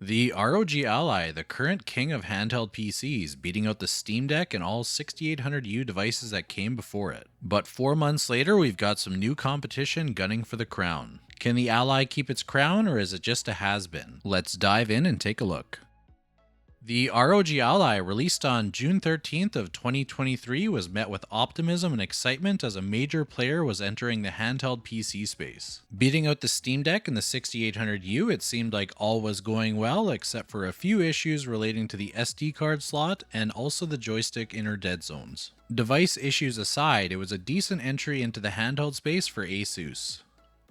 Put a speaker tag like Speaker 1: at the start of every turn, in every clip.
Speaker 1: The ROG Ally, the current king of handheld PCs, beating out the Steam Deck and all 6800U devices that came before it. But 4 months later, we've got some new competition gunning for the crown. Can the Ally keep its crown, or is it just a has-been? Let's dive in and take a look. The ROG Ally, released on June 13th of 2023, was met with optimism and excitement as a major player was entering the handheld PC space. Beating out the Steam Deck and the 6800U, it seemed like all was going well except for a few issues relating to the SD card slot and also the joystick inner dead zones. Device issues aside, it was a decent entry into the handheld space for ASUS.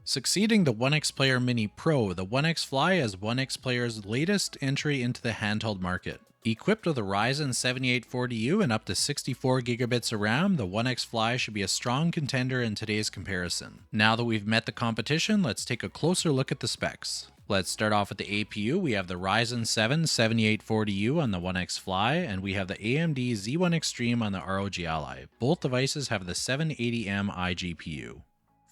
Speaker 1: Succeeding the OneXPlayer Mini Pro, the OneXFly is OneXplayer's latest entry into the handheld market. Equipped with a Ryzen 7840U and up to 64 gigabits of RAM, the OneXFly should be a strong contender in today's comparison. Now that we've met the competition, let's take a closer look at the specs. Let's start off with the APU. We have the Ryzen 7 7840U on the OneXFly, and we have the AMD Z1 Extreme on the ROG Ally. Both devices have the 780M iGPU.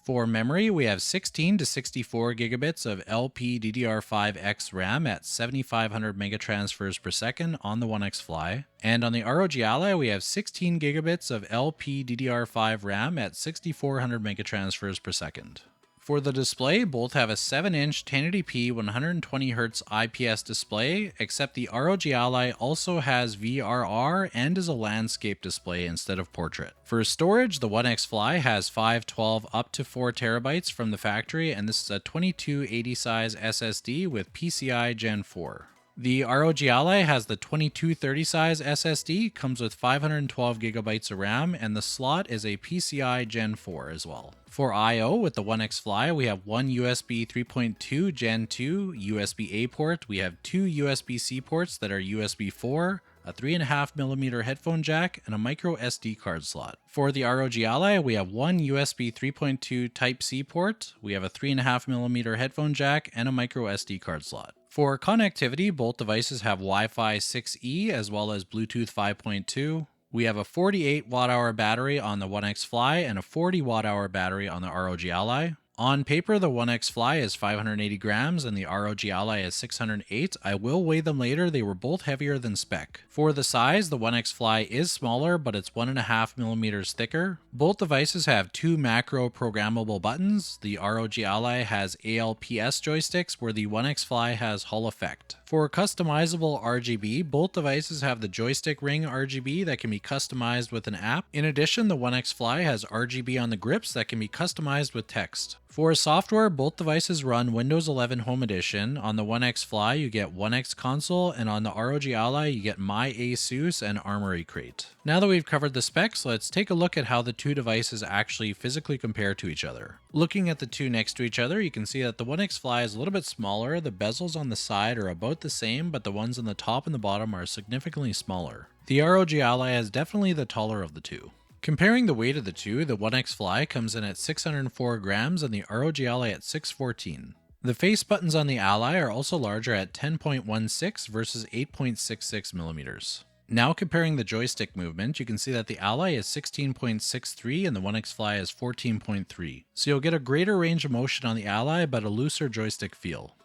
Speaker 1: For memory, we have 16 to 64 gigabits of LPDDR5X RAM at 7500 megatransfers per second on the OneXFly, and on the ROG Ally we have 16 gigabits of LPDDR5 RAM at 6400 megatransfers per second. For the display, both have a 7-inch 1080p 120Hz IPS display, except the ROG Ally also has VRR and is a landscape display instead of portrait. For storage, the OneXFly has 512 up to 4 terabytes from the factory, and this is a 2280 size SSD with PCI Gen 4. The ROG Ally has the 2230 size SSD, comes with 512 gigabytes of RAM, and the slot is a PCI Gen 4 as well. For I/O with the OneXFly, we have one USB 3.2 Gen 2 USB-A port, we have two USB-C ports that are USB 4, a 3.5mm headphone jack, and a micro SD card slot. For the ROG Ally, we have one USB 3.2 Type-C port, we have a 3.5mm headphone jack, and a micro SD card slot. For connectivity, both devices have Wi-Fi 6E as well as Bluetooth 5.2. We have a 48 watt-hour battery on the OneXFly and a 40 watt-hour battery on the ROG Ally. On paper, the OneXFly is 580 grams and the ROG Ally is 608. I will weigh them later, they were both heavier than spec. For the size, the OneXFly is smaller, but it's 1.5 millimeters thicker. Both devices have two macro programmable buttons. The ROG Ally has ALPS joysticks, where the OneXFly has Hall effect. For customizable RGB, both devices have the joystick ring RGB that can be customized with an app. In addition, the OneXFly has RGB on the grips that can be customized with text. For software, both devices run Windows 11 Home Edition. On the OneXFly, you get OneX Console, and on the ROG Ally, you get My ASUS and Armory Crate. Now that we've covered the specs, let's take a look at how the two devices actually physically compare to each other. Looking at the two next to each other, you can see that the OneXFly is a little bit smaller. The bezels on the side are about the same, but the ones on the top and the bottom are significantly smaller. The ROG Ally is definitely the taller of the two. Comparing the weight of the two, the OneXFly comes in at 604 grams and the ROG Ally at 614. The face buttons on the Ally are also larger at 10.16 versus 8.66 millimeters. Now comparing the joystick movement, you can see that the Ally is 16.63 and the OneXFly is 14.3. So you'll get a greater range of motion on the Ally, but a looser joystick feel.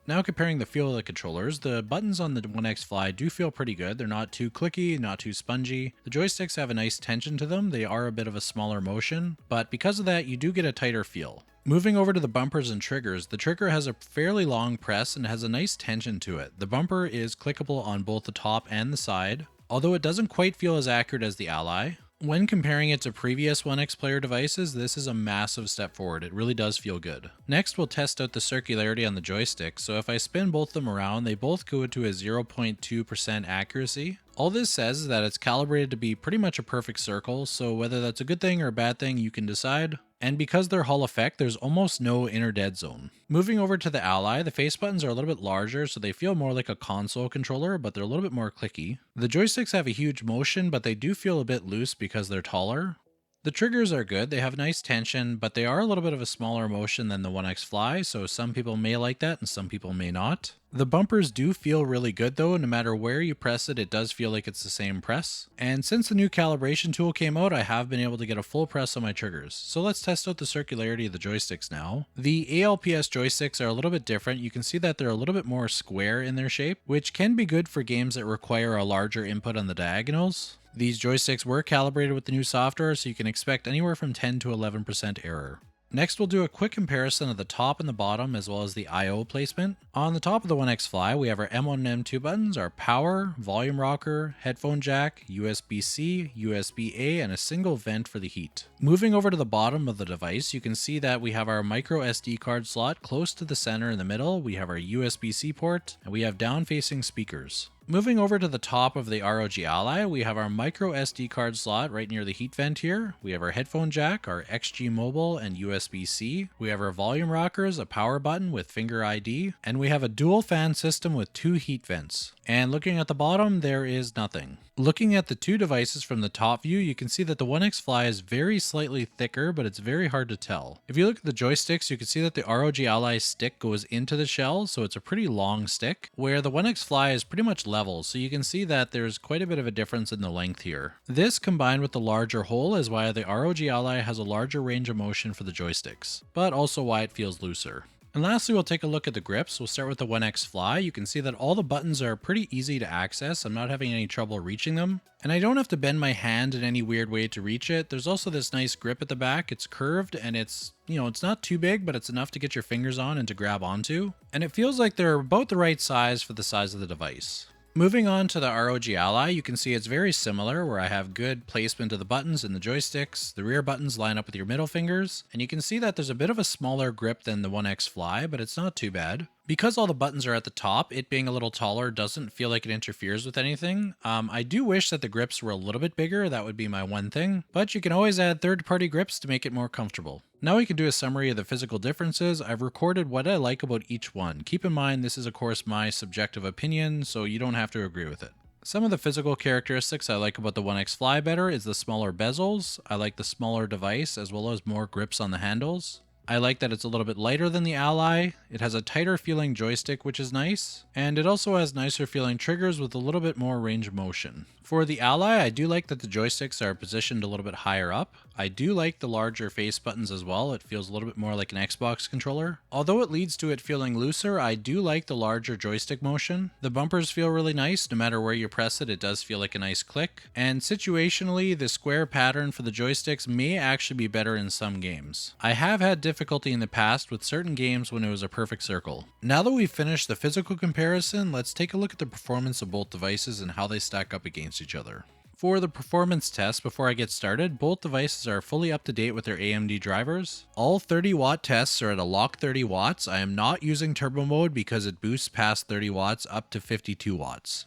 Speaker 1: Now comparing the feel of the controllers, the buttons on the OneXFly do feel pretty good. They're not too clicky, not too spongy. The joysticks have a nice tension to them. They are a bit of a smaller motion, but because of that, you do get a tighter feel. Moving over to the bumpers and triggers, the trigger has a fairly long press and has a nice tension to it. The bumper is clickable on both the top and the side, although it doesn't quite feel as accurate as the Ally. When comparing it to previous OneXPlayer devices, this is a massive step forward. It really does feel good. Next, we'll test out the circularity on the joystick. So if I spin both of them around, they both go to a 0.2% accuracy. All this says is that it's calibrated to be pretty much a perfect circle, so whether that's a good thing or a bad thing, you can decide. And because they're Hall effect, there's almost no inner dead zone. Moving over to the Ally, the face buttons are a little bit larger, so they feel more like a console controller, but they're a little bit more clicky. The joysticks have a huge motion, but they do feel a bit loose because they're taller. The triggers are good, they have nice tension, but they are a little bit of a smaller motion than the OneXFly, so some people may like that and some people may not. The bumpers do feel really good though, no matter where you press it, it does feel like it's the same press. And since the new calibration tool came out, I have been able to get a full press on my triggers. So let's test out the circularity of the joysticks now. The ALPS joysticks are a little bit different. You can see that they're a little bit more square in their shape, which can be good for games that require a larger input on the diagonals. These joysticks were calibrated with the new software, so you can expect anywhere from 10 to 11% error. Next, we'll do a quick comparison of the top and the bottom as well as the I/O placement. On the top of the OneXFly, we have our M1 and M2 buttons, our power, volume rocker, headphone jack, USB-C, USB-A, and a single vent for the heat. Moving over to the bottom of the device, you can see that we have our micro SD card slot close to the center in the middle, we have our USB-C port, and we have down-facing speakers. Moving over to the top of the ROG Ally, we have our micro SD card slot right near the heat vent here. We have our headphone jack, our XG Mobile, and USB-C. We have our volume rockers, a power button with finger ID, and we have a dual fan system with 2 heat vents. And looking at the bottom, there is nothing. Looking at the two devices from the top view, you can see that the OneXFly is very slightly thicker, but it's very hard to tell. If you look at the joysticks, you can see that the ROG Ally stick goes into the shell, so it's a pretty long stick, where the OneXFly is pretty much level, so you can see that there's quite a bit of a difference in the length here. This, combined with the larger hole, is why the ROG Ally has a larger range of motion for the joysticks, but also why it feels looser. And lastly, we'll take a look at the grips. We'll start with the OneXFly. You can see that all the buttons are pretty easy to access. I'm not having any trouble reaching them. And I don't have to bend my hand in any weird way to reach it. There's also this nice grip at the back. It's curved and it's not too big, but it's enough to get your fingers on and to grab onto. And it feels like they're about the right size for the size of the device. Moving on to the ROG Ally, you can see it's very similar, where I have good placement of the buttons and the joysticks. The rear buttons line up with your middle fingers, and you can see that there's a bit of a smaller grip than the OneXFly, but it's not too bad. Because all the buttons are at the top, it being a little taller doesn't feel like it interferes with anything. I do wish that the grips were a little bit bigger, that would be my one thing, but you can always add third-party grips to make it more comfortable. Now we can do a summary of the physical differences. I've recorded what I like about each one. Keep in mind, this is of course my subjective opinion, so you don't have to agree with it. Some of the physical characteristics I like about the OneXFly better is the smaller bezels. I like the smaller device as well as more grips on the handles. I like that it's a little bit lighter than the Ally. It has a tighter feeling joystick, which is nice. And it also has nicer feeling triggers with a little bit more range of motion. For the Ally, I do like that the joysticks are positioned a little bit higher up. I do like the larger face buttons as well. It feels a little bit more like an Xbox controller. Although it leads to it feeling looser, I do like the larger joystick motion. The bumpers feel really nice. No matter where you press it, it does feel like a nice click. And situationally, the square pattern for the joysticks may actually be better in some games. I have had difficulty in the past with certain games when it was a perfect circle. Now that we've finished the physical comparison, let's take a look at the performance of both devices and how they stack up against each other. For the performance test, before I get started, both devices are fully up to date with their AMD drivers. All 30 watt tests are at a lock 30 watts. I am not using turbo mode because it boosts past 30 watts up to 52 watts.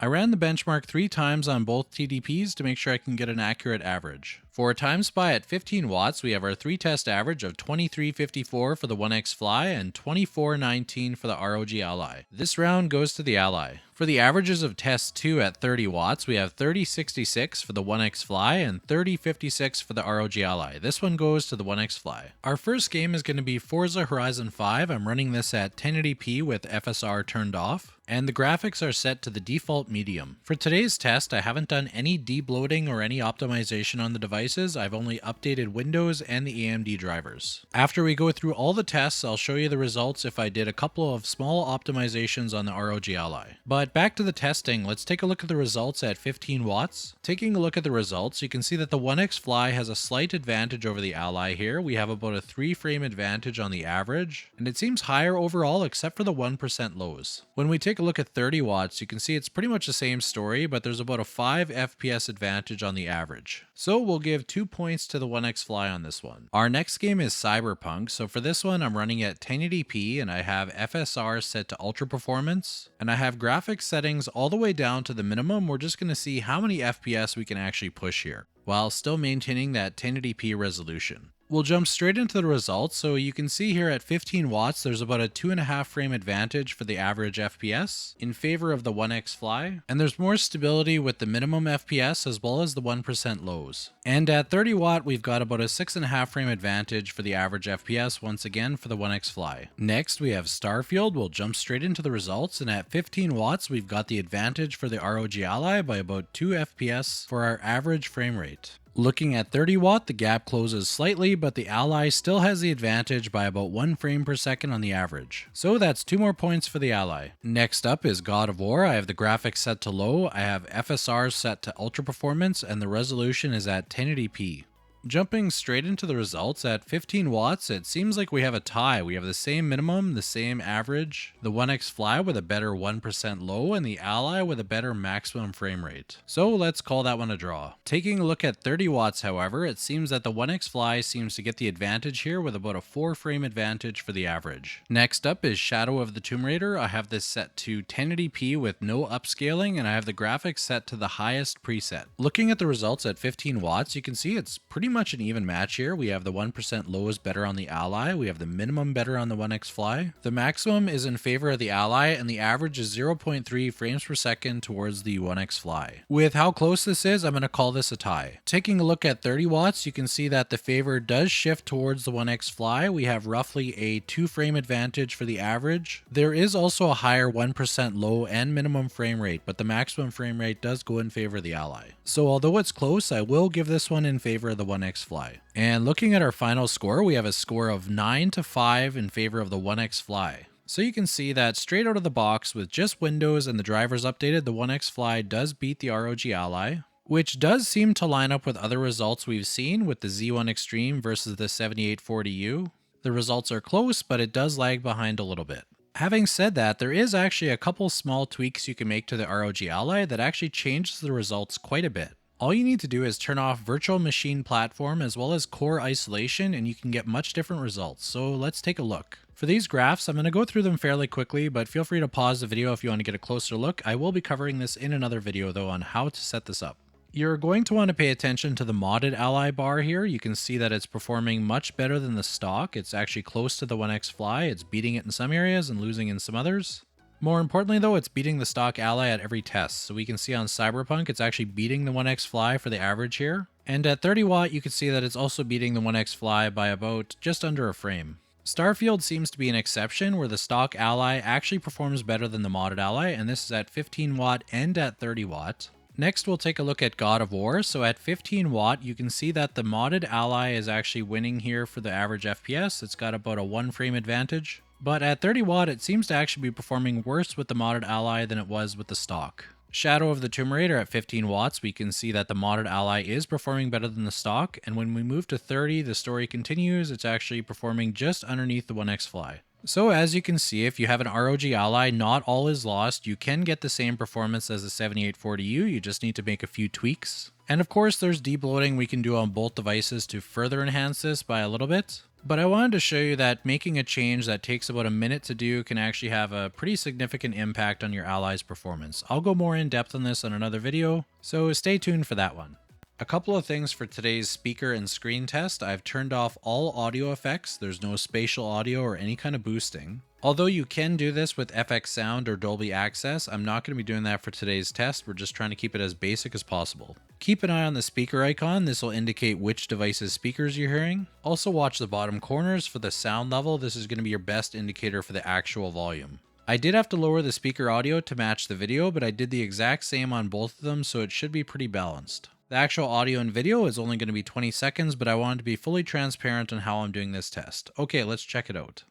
Speaker 1: I ran the benchmark 3 times on both TDPs to make sure I can get an accurate average. For a time spy at 15 watts, we have our 3-test average of 23.54 for the OneXFly and 24.19 for the ROG Ally. This round goes to the Ally. For the averages of test 2 at 30 watts, we have 30.66 for the OneXFly and 30.56 for the ROG Ally. This one goes to the OneXFly. Our first game is going to be Forza Horizon 5. I'm running this at 1080p with FSR turned off, and the graphics are set to the default medium. For today's test, I haven't done any debloating or any optimization on the devices. I've only updated Windows and the AMD drivers. After we go through all the tests, I'll show you the results if I did a couple of small optimizations on the ROG Ally. But back to the testing, let's take a look at the results at 15 watts. Taking a look at the results, you can see that the OneXFly has a slight advantage over the Ally here. We have about a 3-frame advantage on the average, and it seems higher overall except for the 1% lows. When we take a look at 30 watts, you can see it's pretty much the same story, but there's about a 5 FPS advantage on the average. So we'll give 2 points to the OneXFly on this one. Our next game is Cyberpunk, so for this one I'm running at 1080p and I have FSR set to ultra performance, and I have graphics settings all the way down to the minimum. We're just going to see how many FPS we can actually push here, while still maintaining that 1080p resolution. We'll jump straight into the results. So you can see here at 15 watts, there's about a 2.5 frame advantage for the average FPS in favor of the OneXFly, and there's more stability with the minimum FPS as well as the 1% lows. And at 30 watt, we've got about a 6.5 frame advantage for the average FPS once again for the OneXFly. Next, we have Starfield. We'll jump straight into the results, and at 15 watts, we've got the advantage for the ROG Ally by about 2 FPS for our average frame rate. Looking at 30 watt, the gap closes slightly, but the Ally still has the advantage by about 1 frame per second on the average. So that's 2 more points for the Ally. Next up is God of War. I have the graphics set to low, I have FSR set to ultra performance, and the resolution is at 1080p. Jumping straight into the results, at 15 watts, it seems like we have a tie. We have the same minimum, the same average, the OneXFly with a better 1% low, and the Ally with a better maximum frame rate. So let's call that one a draw. Taking a look at 30 watts, however, it seems that the OneXFly seems to get the advantage here with about a 4 frame advantage for the average. Next up is Shadow of the Tomb Raider. I have this set to 1080p with no upscaling, and I have the graphics set to the highest preset. Looking at the results at 15 watts, you can see it's pretty much an even match here. We have the 1% lows better on the Ally, we have the minimum better on the OneXFly. The maximum is in favor of the Ally, and the average is 0.3 frames per second towards the OneXFly. With how close this is, I'm going to call this a tie. Taking a look at 30 watts, you can see that the favor does shift towards the OneXFly. We have roughly a 2 frame advantage for the average. There is also a higher 1% low and minimum frame rate, but the maximum frame rate does go in favor of the Ally. So although it's close, I will give this one in favor of the OneXFly. And looking at our final score, we have a score of 9-5 in favor of the OneXFly. So you can see that straight out of the box with just Windows and the drivers updated, the OneXFly does beat the ROG Ally, which does seem to line up with other results we've seen with the Z1 Extreme versus the 7840U. The results are close, but it does lag behind a little bit. Having said that, there is actually a couple small tweaks you can make to the ROG Ally that actually changes the results quite a bit. All you need to do is turn off virtual machine platform as well as core isolation, and you can get much different results. So let's take a look. For these graphs, I'm going to go through them fairly quickly, but feel free to pause the video if you want to get a closer look. I will be covering this in another video though on how to set this up. You're going to want to pay attention to the modded Ally bar here. You can see that it's performing much better than the stock. It's actually close to the OneXFly. It's beating it in some areas and losing in some others. More importantly though, it's beating the stock Ally at every test. So we can see on Cyberpunk, it's actually beating the OneXFly for the average here. And at 30 watt, you can see that it's also beating the OneXFly by about just under a frame. Starfield seems to be an exception where the stock Ally actually performs better than the modded Ally, and this is at 15 watt and at 30 watt. Next, we'll take a look at God of War. So at 15 watt, you can see that the modded Ally is actually winning here for the average FPS. It's got about a 1 frame advantage. But at 30 watt, it seems to actually be performing worse with the modded Ally than it was with the stock. Shadow of the Tomb Raider at 15 watts, we can see that the modded Ally is performing better than the stock, and when we move to 30, the story continues. It's actually performing just underneath the OneXFly. So as you can see, if you have an ROG Ally, not all is lost. You can get the same performance as the 7840U, you just need to make a few tweaks. And of course, there's debloating we can do on both devices to further enhance this by a little bit. But I wanted to show you that making a change that takes about a minute to do can actually have a pretty significant impact on your Ally's performance. I'll go more in depth on this on another video, so stay tuned for that one. A couple of things for today's speaker and screen test. I've turned off all audio effects. There's no spatial audio or any kind of boosting. Although you can do this with FX Sound or Dolby Access, I'm not going to be doing that for today's test. We're just trying to keep it as basic as possible. Keep an eye on the speaker icon. This will indicate which device's speakers you're hearing. Also watch the bottom corners for the sound level. This is going to be your best indicator for the actual volume. I did have to lower the speaker audio to match the video, but I did the exact same on both of them, so it should be pretty balanced. The actual audio and video is only going to be 20 seconds, but I wanted to be fully transparent on how I'm doing this test. Okay, let's check it out.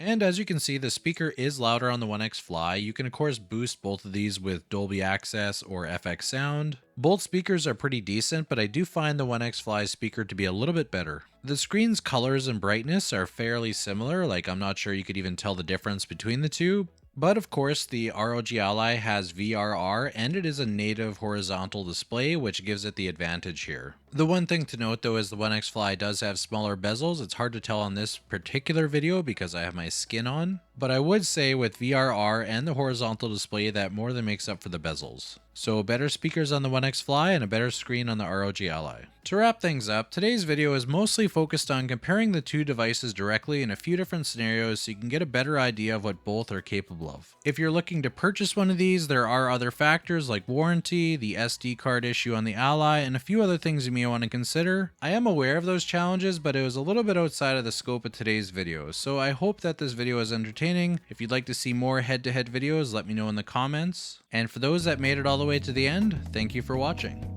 Speaker 1: And as you can see, the speaker is louder on the OneXFly. You can of course boost both of these with Dolby Access or FX Sound. Both speakers are pretty decent, but I do find the OneXFly speaker to be a little bit better. The screen's colors and brightness are fairly similar, like I'm not sure you could even tell the difference between the two. But of course, the ROG Ally has VRR and it is a native horizontal display, which gives it the advantage here. The one thing to note though is the OneXFly does have smaller bezels. It's hard to tell on this particular video because I have my skin on, but I would say with VRR and the horizontal display that more than makes up for the bezels. So better speakers on the OneXFly and a better screen on the ROG Ally. To wrap things up, today's video is mostly focused on comparing the two devices directly in a few different scenarios so you can get a better idea of what both are capable of. If you're looking to purchase one of these, there are other factors like warranty, the SD card issue on the Ally, and a few other things you may want to consider. I am aware of those challenges, but it was a little bit outside of the scope of today's video, so I hope that this video is entertaining. If you'd like to see more head-to-head videos, let me know in the comments. And for those that made it all the way to the end, thank you for watching.